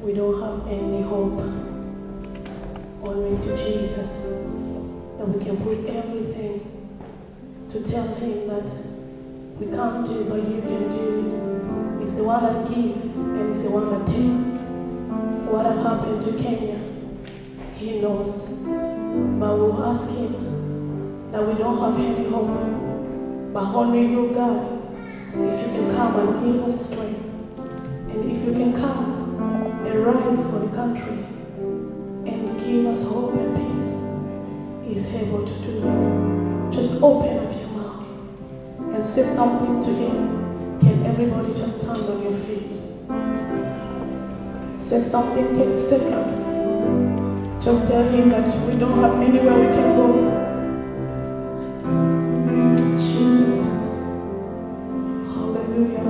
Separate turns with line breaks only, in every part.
we don't have any hope. Only to Jesus, that we can put everything to tell him that we can't do, but you can do it. He's the one that gives and he's the one that takes. What have happened to Kenya, he knows. But we'll ask him that we don't have any hope, but only you, God, if you can come and give us strength, and if you can come and rise for the country and give us hope and peace, he's able to do it. Just open up your mouth and say something to him. Can everybody just stand on your feet? Say something, take a second. Just tell him that we don't have anywhere we can go. Jesus. Hallelujah.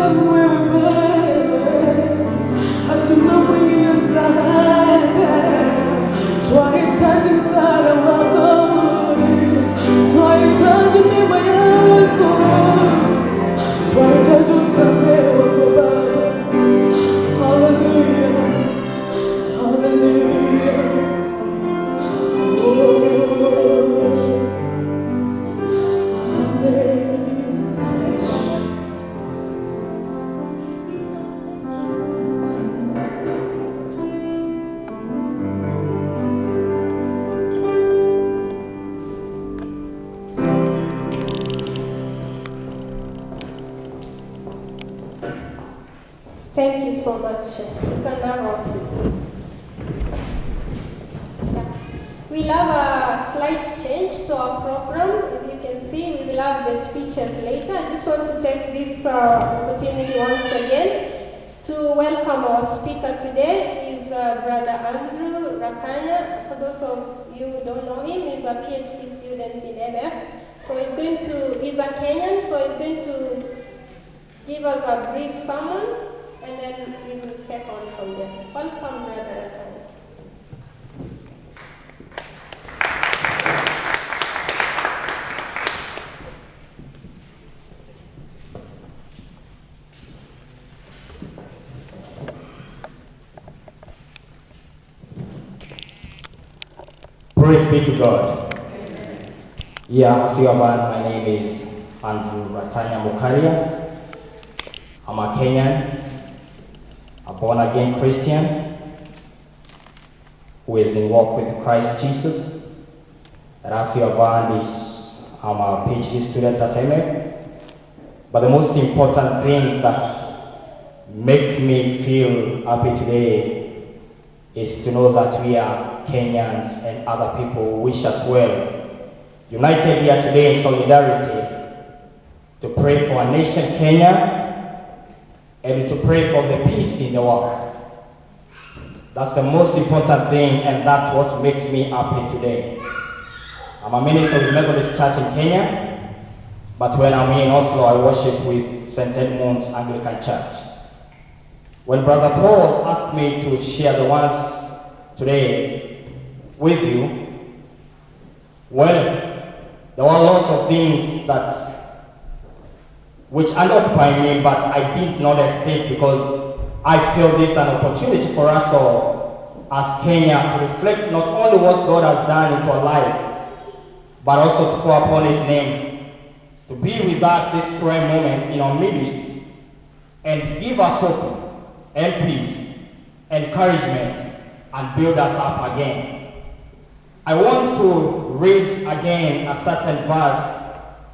Come Thank you so much. You can now all sit. Yeah. We'll have a slight change to our program. If you can see, we will have the speeches later. I just want to take this opportunity once again to welcome our speaker today. Is Brother Andrew Ratanya. For those of you who don't know him, he's a PhD student in MF. So he's a Kenyan, so he's going to give us a brief sermon, and then we will take on from there. Welcome, Brother Ratanya.
Praise be to God. Yeah, as you have heard, my name is Andrew Ratanya Mukaria. I'm a Kenyan, a born-again Christian who is in walk with Christ Jesus. And as you have heard, I'm a PhD student at MF. But the most important thing that makes me feel happy today is to know that we are Kenyans and other people who wish us well, united here today in solidarity to pray for our nation Kenya and to pray for the peace in the world. That's the most important thing, and that's what makes me happy today. I'm a minister with Methodist Church in Kenya, but when I'm here in Oslo, I worship with St. Edmund's Anglican Church. When Brother Paul asked me to share the ones today with you, well, there were a lot of things which unoccupied me, but I did not escape because I feel this an opportunity for us all as Kenya to reflect not only what God has done into our life, but also to call upon His name, to be with us this trying moment in our midst, and give us hope and peace, encouragement, and build us up again. I want to read again a certain verse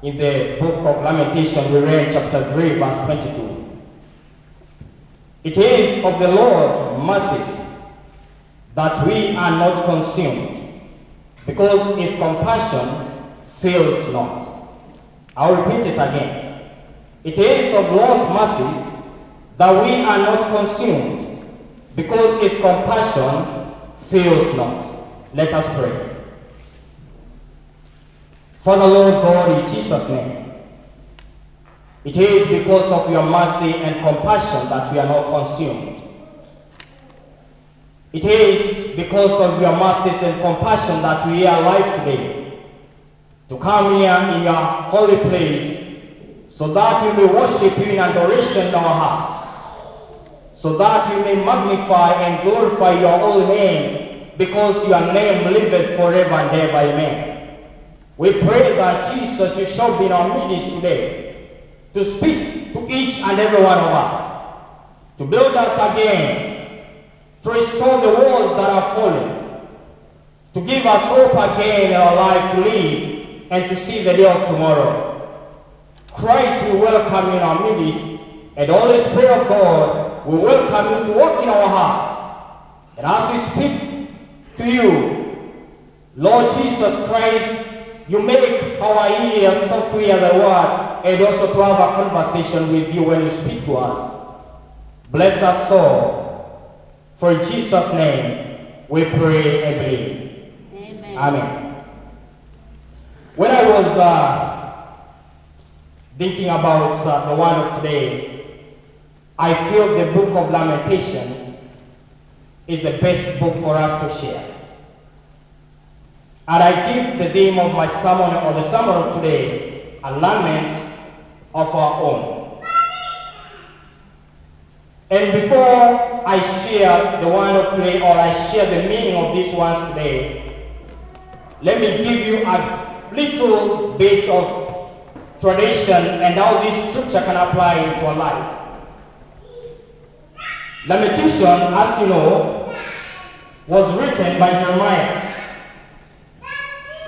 in the book of Lamentation. We read chapter 3, verse 22. It is of the Lord mercies that we are not consumed, because His compassion fails not. I'll repeat it again. It is of Lord's mercies that we are not consumed, because His compassion fails not. Let us pray. Father, Lord God, in Jesus' name, it is because of your mercy and compassion that we are not consumed. It is because of your mercies and compassion that we are alive today, to come here in your holy place, so that we may worship you in adoration in our hearts, so that we may magnify and glorify your holy name, because your name liveth forever and ever. Amen. We pray that Jesus, you shall be in our midst today, to speak to each and every one of us, to build us again, to restore the walls that are fallen, to give us hope again in our life to live and to see the day of tomorrow. Christ, we welcome you in our midst, and the Holy Spirit of God, we welcome you to work in our hearts. And as we speak to you, Lord Jesus Christ, you make our ears soft to hear the word, and also to have a conversation with you when you speak to us. Bless us all. For in Jesus' name we pray and believe.
Amen.
Amen. When I was thinking about the word of today, I feel the book of Lamentation is the best book for us to share. And I give the theme of my sermon, or the sermon of today, a lament of our own. And before I share the word of today, or I share the meaning of these words today, let me give you a little bit of tradition and how this scripture can apply into our life. Lamentation, as you know, was written by Jeremiah,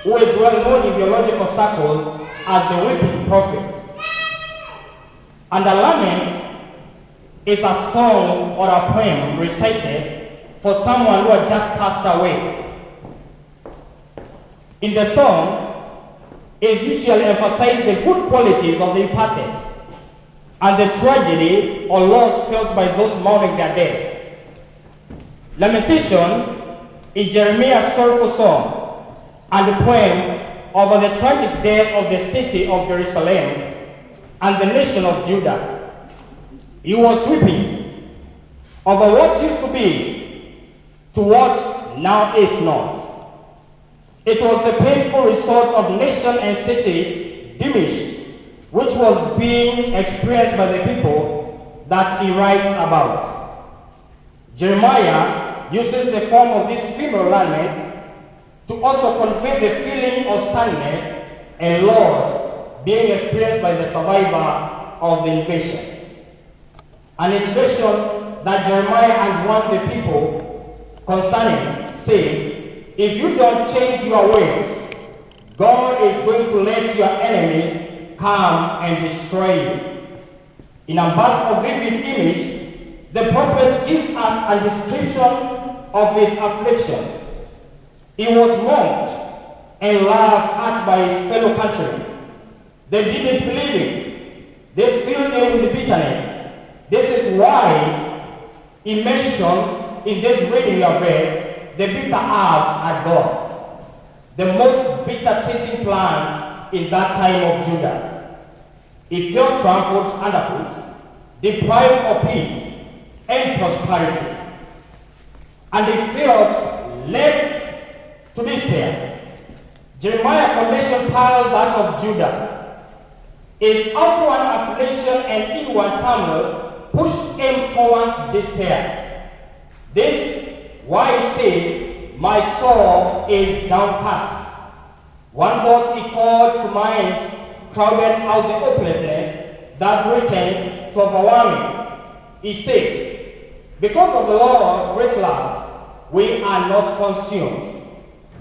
who is well known in theological circles as the weeping prophet. And a lament is a song or a poem recited for someone who had just passed away. In the song, it usually emphasizes the good qualities of the departed and the tragedy or loss felt by those mourning their dead. Lamentation is Jeremiah's sorrowful song and the poem over the tragic death of the city of Jerusalem and the nation of Judah. He was weeping over what used to be to what now is not. It was the painful result of nation and city diminished, which was being experienced by the people that he writes about. Jeremiah uses the form of this female lament to also convey the feeling of sadness and loss being experienced by the survivor of the invasion. An invasion that Jeremiah had warned the people concerning, saying, if you don't change your ways, God is going to let your enemies come and destroy you. In a burst of vivid image, the prophet gives us a description of his afflictions. He was mocked and laughed at by his fellow countrymen. They didn't believe him. This filled him with bitterness. This is why he mentioned in this reading we have read the bitter herbs at God, the most bitter tasting plant in that time of Judah. He felt trampled underfoot, deprived of peace and prosperity, and he felt led to despair. Jeremiah's condition paralleled that of Judah. His outward affliction and inward turmoil pushed him towards despair. This why he says, my soul is downcast. One thought he called to mind crowded out the hopelessness that threatened to overwhelm him. He said, because of the Lord's great love, we are not consumed,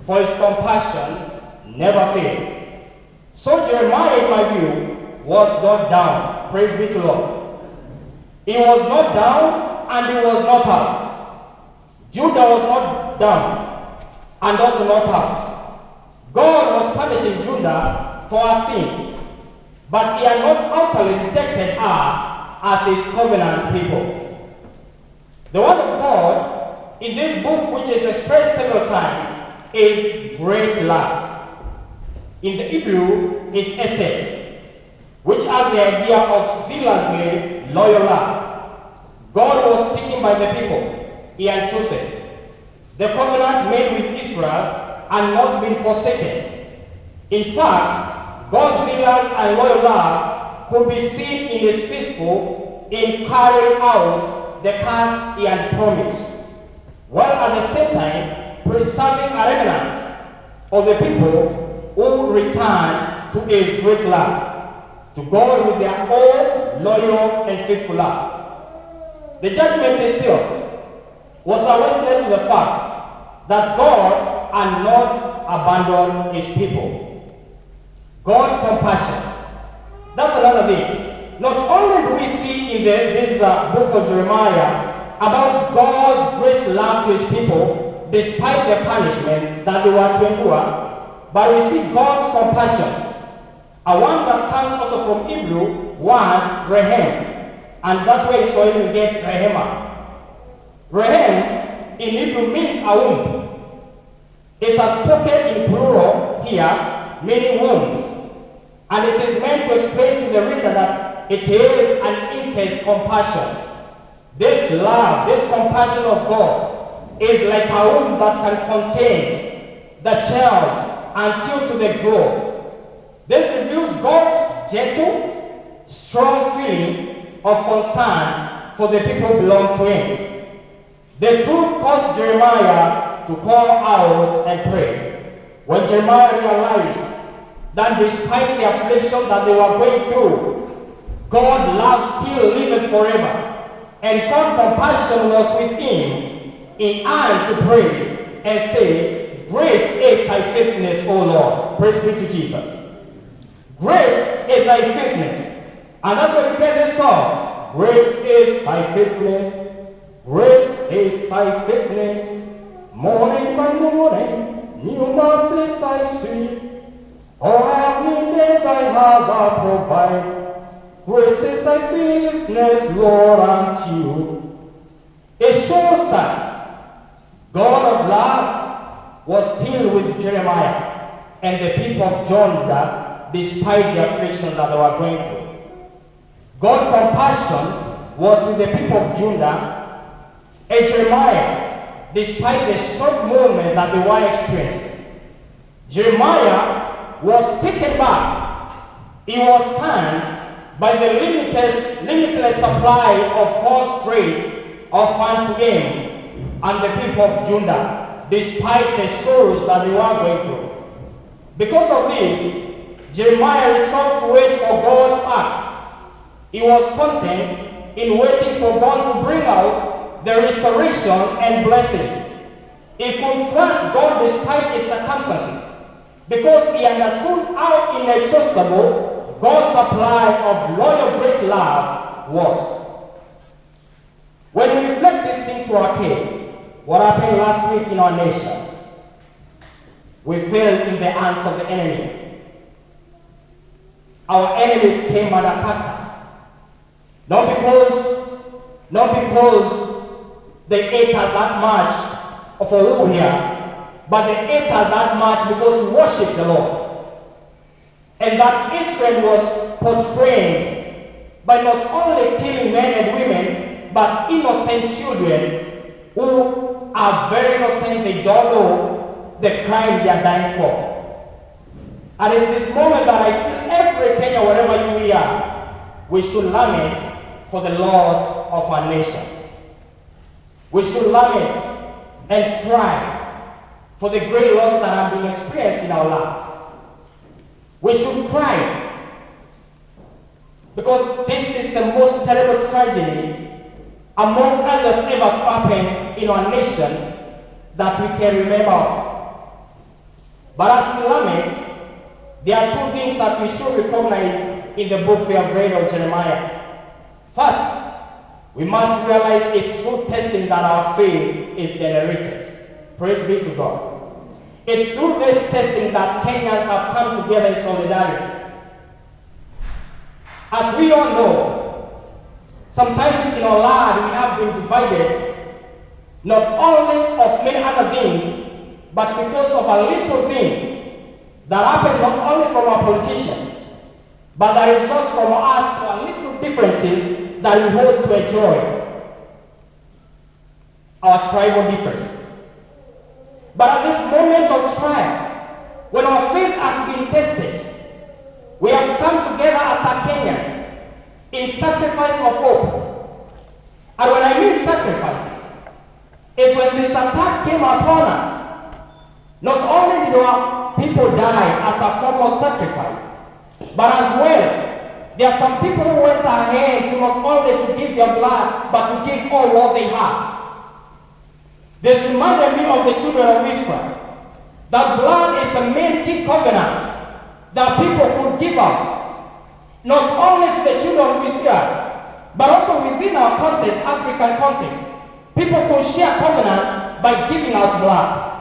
for his compassion never failed. So Jeremiah, in my view, was not down. Praise be to the Lord. He was not down and he was not out. Judah was not down and also not out. God was punishing Judah for her sin, but he had not utterly rejected her as his covenant people. The word of God in this book, which is expressed several times, is great love. In the Hebrew, is esed, which has the idea of zealously loyal love. God was speaking by the people he had chosen. The covenant made with Israel had not been forsaken. In fact, God's zealous and loyal love could be seen in his faithful in carrying out the task he had promised, while at the same time preserving a remnant of the people who returned to his great love, to God with their own loyal and faithful love. The judgment itself was a witness to the fact that God had not abandoned his people. God compassion. That's another thing. Not only do we see in this book of Jeremiah about God's great love to his people despite the punishment that they were to endure, but we see God's compassion, a one that comes also from Hebrew, one, Rehem, and that's where it's going to get Rehema. Rehem in Hebrew means a womb. It's a spoken in plural here, meaning wombs. And it is meant to explain to the reader that it is an intense compassion. This love, this compassion of God is like a womb that can contain the child until to the growth. This reveals God's gentle, strong feeling of concern for the people who belong to him. The truth caused Jeremiah to call out and pray. When Jeremiah realized that despite the affliction that they were going through, God's love still lived forever, and God's compassion was with him, he had to praise and say, great is thy faithfulness, O Lord. Praise be to Jesus. Great is thy faithfulness. And that's why we get this song. great is thy faithfulness. Great is thy faithfulness. Morning by morning, new mercies I see. All I have needed thy hand doth provide. Great is thy faithfulness, Lord, unto you. It shows that God of love was still with Jeremiah and the people of Judah despite the affliction that they were going through. God's compassion was with the people of Judah and Jeremiah despite the short moment that they were experiencing. Jeremiah was taken back. He was turned by the limitless supply of God's grace of unto him and the people of Judah, despite the sorrows that they were going through. Because of this, Jeremiah resolved to wait for God to act. He was content in waiting for God to bring out the restoration and blessings. He could trust God despite his circumstances, because he understood how inexhaustible God's supply of loyal great love was. When we reflect these things to our case, what happened last week in our nation? We fell in the hands of the enemy. Our enemies came and attacked us. Not because they ate us that much of a who here, but they ate us that much because we worship the Lord. And that hatred was portrayed by not only killing men and women, but innocent children who are very innocent. They don't know the crime they are dying for. And it's this moment that I feel every Kenya, wherever we are, we should lament for the loss of our nation. We should lament and cry for the great loss that have been experienced in our land. We should cry because this is the most terrible tragedy among others ever to happen in our nation that we can remember. But as we lament, there are two things that we should recognize in the book we have read of Jeremiah. First, we must realize it's through testing that our faith is generated. Praise be to God. It's through this testing that Kenyans have come together in solidarity. As we all know, sometimes in our land we have been divided, not only of many other things, but because of a little thing that happened not only from our politicians, but that results from us for little differences that we hold to enjoy. Our tribal differences. But at this moment of trial, when our faith has been tested, we have come together as our Kenyans in sacrifice of hope. And when I mean sacrifices, is when this attack came upon us, not only did our people die as a form of sacrifice, but as well, there are some people who went ahead to not only to give their blood, but to give all what they had. This reminded me of the children of Israel. That blood is the main key covenant that people could give out, not only to the children of Israel, but also within our context, African context. People could share covenant by giving out blood.